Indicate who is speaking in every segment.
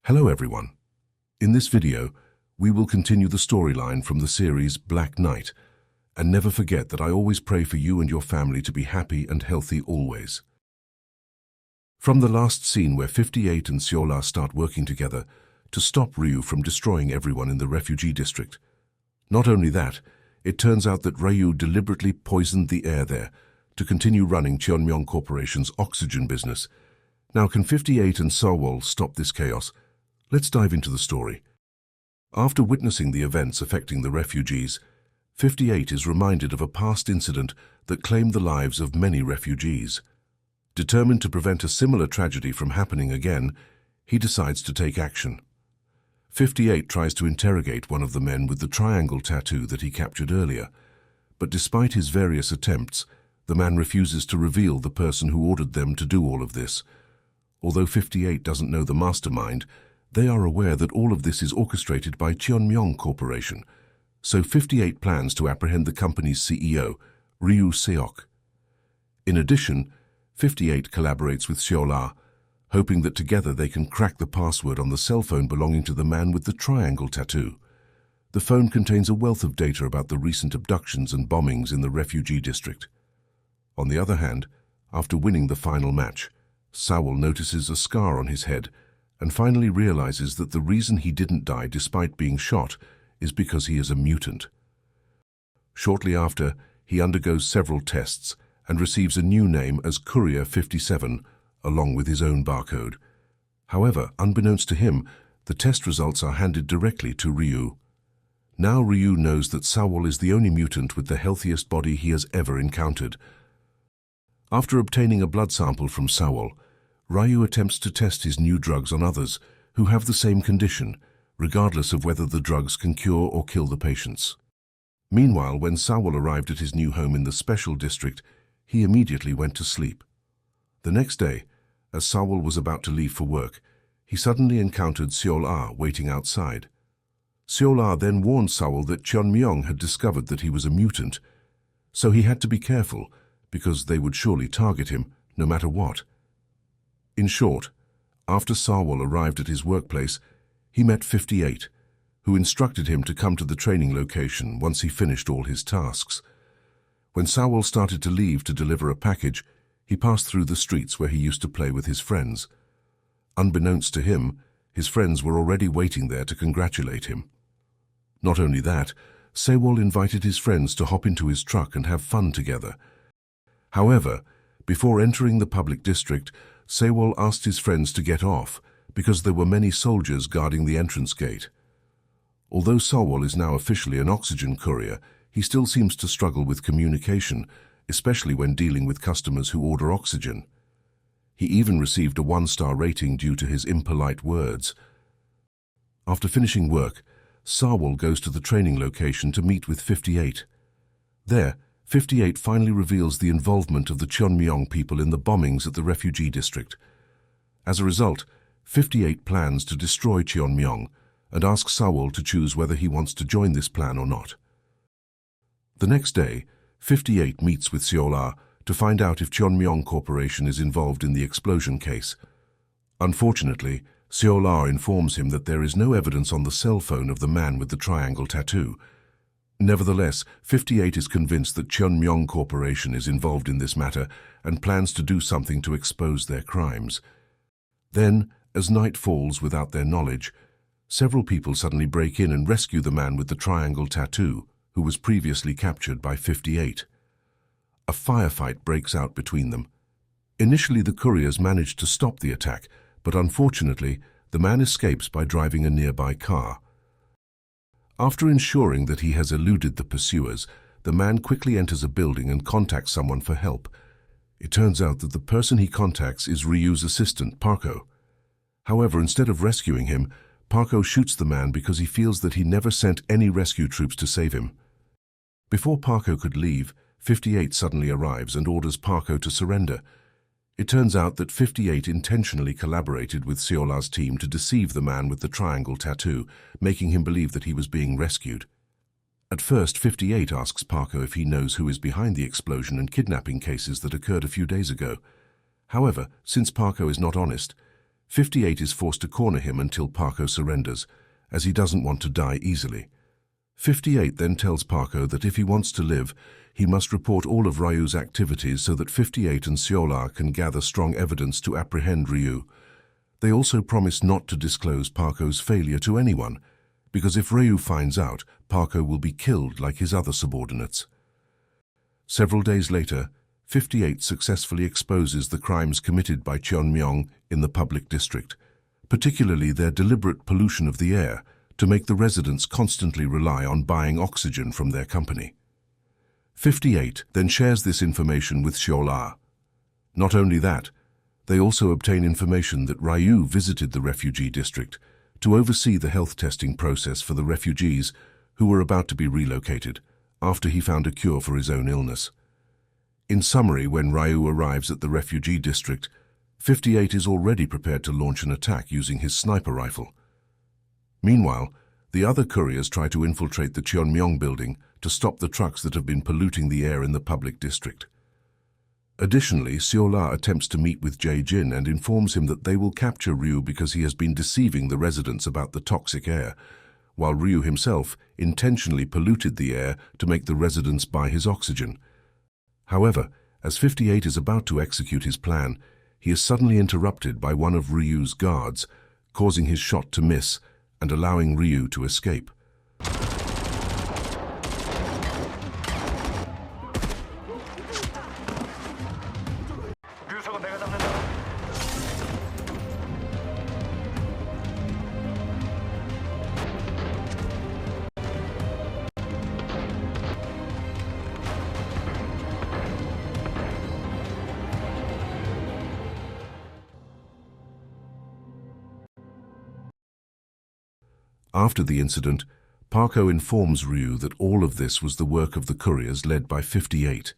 Speaker 1: Hello everyone. In this video, we will continue the storyline from the series Black Knight, and never forget that I always pray for you and your family to be happy and healthy always. From the last scene where 58 and Sawol start working together to stop Ryu from destroying everyone in the refugee district. Not only that, it turns out that Ryu deliberately poisoned the air there to continue running Cheonmyong Corporation's oxygen business. Now, can 58 and Sawol stop this chaos? Let's dive into the story. After witnessing the events affecting the refugees, 58 is reminded of a past incident that claimed the lives of many refugees. Determined to prevent a similar tragedy from happening again, he decides to take action. 58 tries to interrogate one of the men with the triangle tattoo that he captured earlier, but despite his various attempts, the man refuses to reveal the person who ordered them to do all of this. Although 58 doesn't know the mastermind, they are aware that all of this is orchestrated by Cheonmyong Corporation, so 58 plans to apprehend the company's CEO, Ryu Seok. In addition, 58 collaborates with Sawol, hoping that together they can crack the password on the cell phone belonging to the man with the triangle tattoo. The phone contains a wealth of data about the recent abductions and bombings in the refugee district. On the other hand, after winning the final match, Sawol notices a scar on his head and finally realizes that the reason he didn't die despite being shot is because he is a mutant. Shortly after, he undergoes several tests and receives a new name as Courier 57, along with his own barcode. However, unbeknownst to him, the test results are handed directly to Ryu. Now Ryu knows that Sawol is the only mutant with the healthiest body he has ever encountered. After obtaining a blood sample from Sawol, Ryu attempts to test his new drugs on others who have the same condition, regardless of whether the drugs can cure or kill the patients. Meanwhile, when Sawol arrived at his new home in the Special District, he immediately went to sleep. The next day, as Sawol was about to leave for work, he suddenly encountered Sawol waiting outside. Sawol then warned Sawol that Cheonmyong had discovered that he was a mutant, so he had to be careful because they would surely target him no matter what. In short, after Sawol arrived at his workplace, he met 58, who instructed him to come to the training location once he finished all his tasks. When Sawol started to leave to deliver a package, he passed through the streets where he used to play with his friends. Unbeknownst to him, his friends were already waiting there to congratulate him. Not only that, Sawol invited his friends to hop into his truck and have fun together. However, before entering the public district, Sawol asked his friends to get off because there were many soldiers guarding the entrance gate. Although Sawol is now officially an oxygen courier, he still seems to struggle with communication, especially when dealing with customers who order oxygen. He even received a 1-star rating due to his impolite words. After finishing work, Sawol goes to the training location to meet with 58. There, 58 finally reveals the involvement of the Cheonmyong people in the bombings at the refugee district. As a result, 58 plans to destroy Cheonmyong and asks Sawol to choose whether he wants to join this plan or not. The next day, 58 meets with Sawol to find out if Cheonmyong Corporation is involved in the explosion case. Unfortunately, Sawol informs him that there is no evidence on the cell phone of the man with the triangle tattoo. Nevertheless, 58 is convinced that Cheonmyong Corporation is involved in this matter and plans to do something to expose their crimes. Then, as night falls without their knowledge, several people suddenly break in and rescue the man with the triangle tattoo, who was previously captured by 58. A firefight breaks out between them. Initially, the couriers manage to stop the attack, but unfortunately, the man escapes by driving a nearby car. After ensuring that he has eluded the pursuers, the man quickly enters a building and contacts someone for help. It turns out that the person he contacts is Ryu's assistant, Parko. However, instead of rescuing him, Parko shoots the man because he feels that he never sent any rescue troops to save him. Before Parko could leave, 58 suddenly arrives and orders Parko to surrender. It turns out that 58 intentionally collaborated with Sawol's team to deceive the man with the triangle tattoo, making him believe that he was being rescued. At first, 58 asks Parko if he knows who is behind the explosion and kidnapping cases that occurred a few days ago. However, since Parko is not honest, 58 is forced to corner him until Parko surrenders, as he doesn't want to die easily. 58 then tells Parko that if he wants to live, he must report all of Ryu's activities so that 58 and Sawol can gather strong evidence to apprehend Ryu. They also promise not to disclose Parko's failure to anyone, because if Ryu finds out, Parko will be killed like his other subordinates. Several days later, 58 successfully exposes the crimes committed by Cheonmyong in the public district, particularly their deliberate pollution of the air, to make the residents constantly rely on buying oxygen from their company. 58 then shares this information with Sawol. Not only that, they also obtain information that Ryu visited the refugee district to oversee the health testing process for the refugees who were about to be relocated after he found a cure for his own illness. In summary, when Ryu arrives at the refugee district, 58 is already prepared to launch an attack using his sniper rifle. Meanwhile, the other couriers try to infiltrate the Cheonmyong building to stop the trucks that have been polluting the air in the public district. Additionally, Sawol attempts to meet with Jae-jin and informs him that they will capture Ryu because he has been deceiving the residents about the toxic air, while Ryu himself intentionally polluted the air to make the residents buy his oxygen. However, as 58 is about to execute his plan, he is suddenly interrupted by one of Ryu's guards, causing his shot to miss and allowing Ryu to escape. After the incident, Parko informs Ryu that all of this was the work of the couriers led by 58.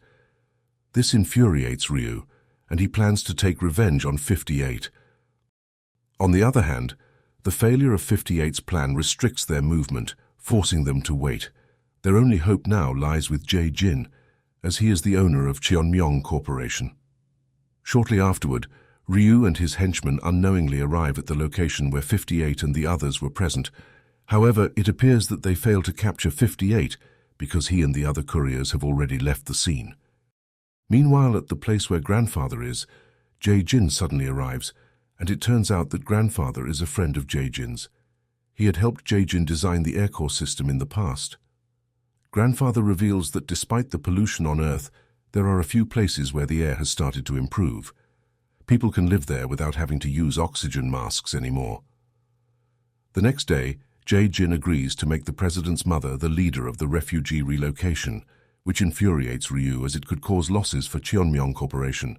Speaker 1: This infuriates Ryu, and he plans to take revenge on 58. On the other hand, the failure of 58's plan restricts their movement, forcing them to wait. Their only hope now lies with Jae-jin, as he is the owner of Cheonmyong Corporation. Shortly afterward, Ryu and his henchmen unknowingly arrive at the location where 58 and the others were present. However, it appears that they fail to capture 58 because he and the other couriers have already left the scene. Meanwhile, at the place where Grandfather is, Jae-jin suddenly arrives, and it turns out that Grandfather is a friend of Jae-jin's. He had helped Jae-jin design the air core system in the past. Grandfather reveals that despite the pollution on Earth, there are a few places where the air has started to improve. People can live there without having to use oxygen masks anymore. The next day, Jae-jin agrees to make the president's mother the leader of the refugee relocation, which infuriates Ryu as it could cause losses for Cheonmyong Corporation.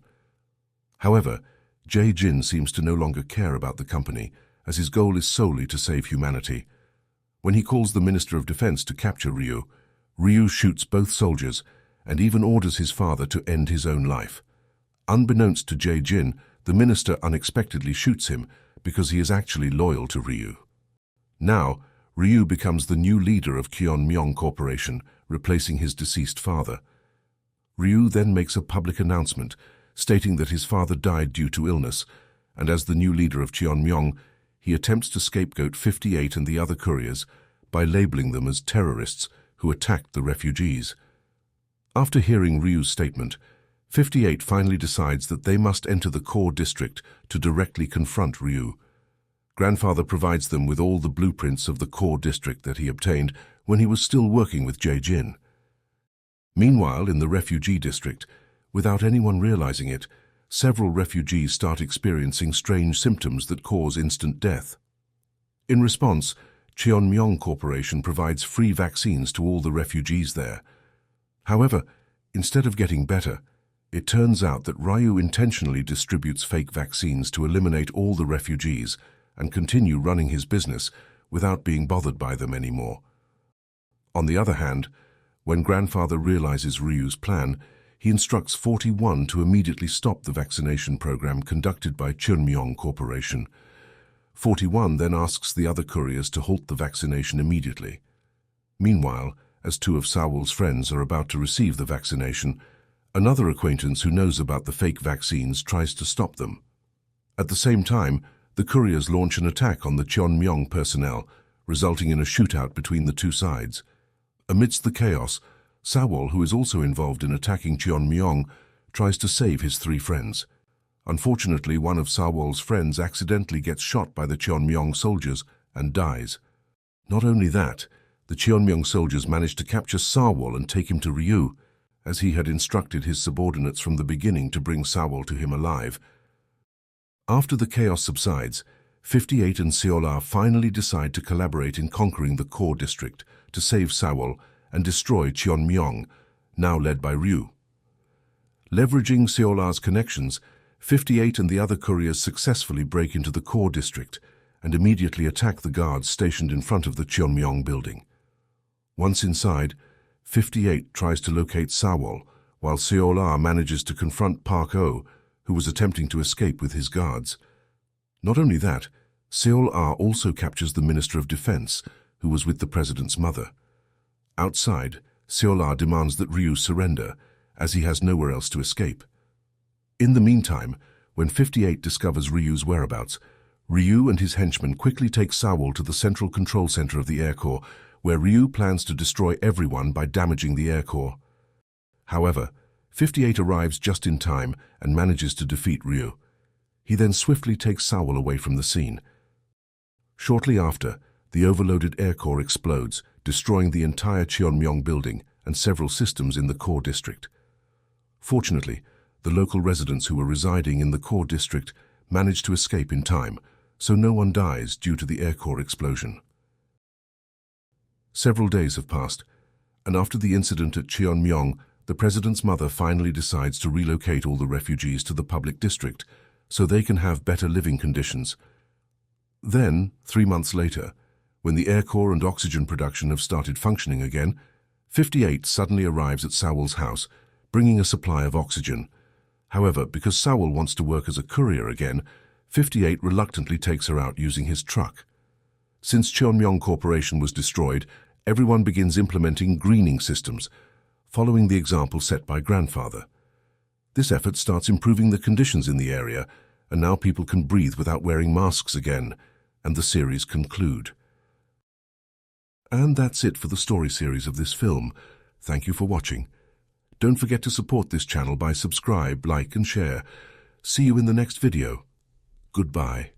Speaker 1: However, Jae-jin seems to no longer care about the company, as his goal is solely to save humanity. When he calls the Minister of Defense to capture Ryu, Ryu shoots both soldiers and even orders his father to end his own life. Unbeknownst to Jae-jin, the minister unexpectedly shoots him because he is actually loyal to Ryu. Now, Ryu becomes the new leader of Cheonmyong Corporation, replacing his deceased father. Ryu then makes a public announcement, stating that his father died due to illness, and as the new leader of Cheonmyong, he attempts to scapegoat 58 and the other couriers by labeling them as terrorists who attacked the refugees. After hearing Ryu's statement, 58 finally decides that they must enter the core district to directly confront Ryu. Grandfather provides them with all the blueprints of the core district that he obtained when he was still working with Jae-jin. Meanwhile, in the refugee district, without anyone realizing it, several refugees start experiencing strange symptoms that cause instant death. In response, Cheonmyong Corporation provides free vaccines to all the refugees there. However, instead of getting better, it turns out that Ryu intentionally distributes fake vaccines to eliminate all the refugees and continue running his business without being bothered by them anymore. On the other hand, when Grandfather realizes Ryu's plan, he instructs 41 to immediately stop the vaccination program conducted by Cheonmyong Corporation. 41 then asks the other couriers to halt the vaccination immediately. Meanwhile, as two of Sawol's friends are about to receive the vaccination, another acquaintance who knows about the fake vaccines tries to stop them. At the same time, the couriers launch an attack on the Cheonmyong personnel, resulting in a shootout between the two sides. Amidst the chaos, Sawol, who is also involved in attacking Cheonmyong, tries to save his three friends. Unfortunately, one of Sawol's friends accidentally gets shot by the Cheonmyong soldiers and dies. Not only that, the Cheonmyong soldiers manage to capture Sawol and take him to Ryu, as he had instructed his subordinates from the beginning to bring Sawol to him alive. After the chaos subsides, 58 and Sawol finally decide to collaborate in conquering the core district to save Sawol and destroy Cheonmyong, now led by Ryu. Leveraging Sawol's connections, 58 and the other couriers successfully break into the core district and immediately attack the guards stationed in front of the Cheonmyong building. Once inside, 58 tries to locate Sawol, while Sawol manages to confront Park Oh, who was attempting to escape with his guards. Not only that, Sawol also captures the Minister of Defense, who was with the president's mother. Outside, Sawol demands that Ryu surrender, as he has nowhere else to escape. In the meantime, when 58 discovers Ryu's whereabouts, Ryu and his henchmen quickly take Sawol to the central control center of the Air Corps, where Ryu plans to destroy everyone by damaging the Air Corps. However, 58 arrives just in time and manages to defeat Ryu. He then swiftly takes Sawol away from the scene. Shortly after, the overloaded Air Corps explodes, destroying the entire Cheonmyong building and several systems in the core district. Fortunately, the local residents who were residing in the core district managed to escape in time, so no one dies due to the Air Corps explosion. Several days have passed, and after the incident at Cheonmyong, the president's mother finally decides to relocate all the refugees to the public district so they can have better living conditions. Then, 3 months later, when the Air Corps and oxygen production have started functioning again, 58 suddenly arrives at Sawol's house, bringing a supply of oxygen. However, because Sawol wants to work as a courier again, 58 reluctantly takes her out using his truck. Since Cheonmyong Corporation was destroyed, everyone begins implementing greening systems, following the example set by grandfather. This effort starts improving the conditions in the area, and now people can breathe without wearing masks again, and the series conclude. And that's it for the story series of this film. Thank you for watching. Don't forget to support this channel by subscribe, like and share. See you in the next video. Goodbye.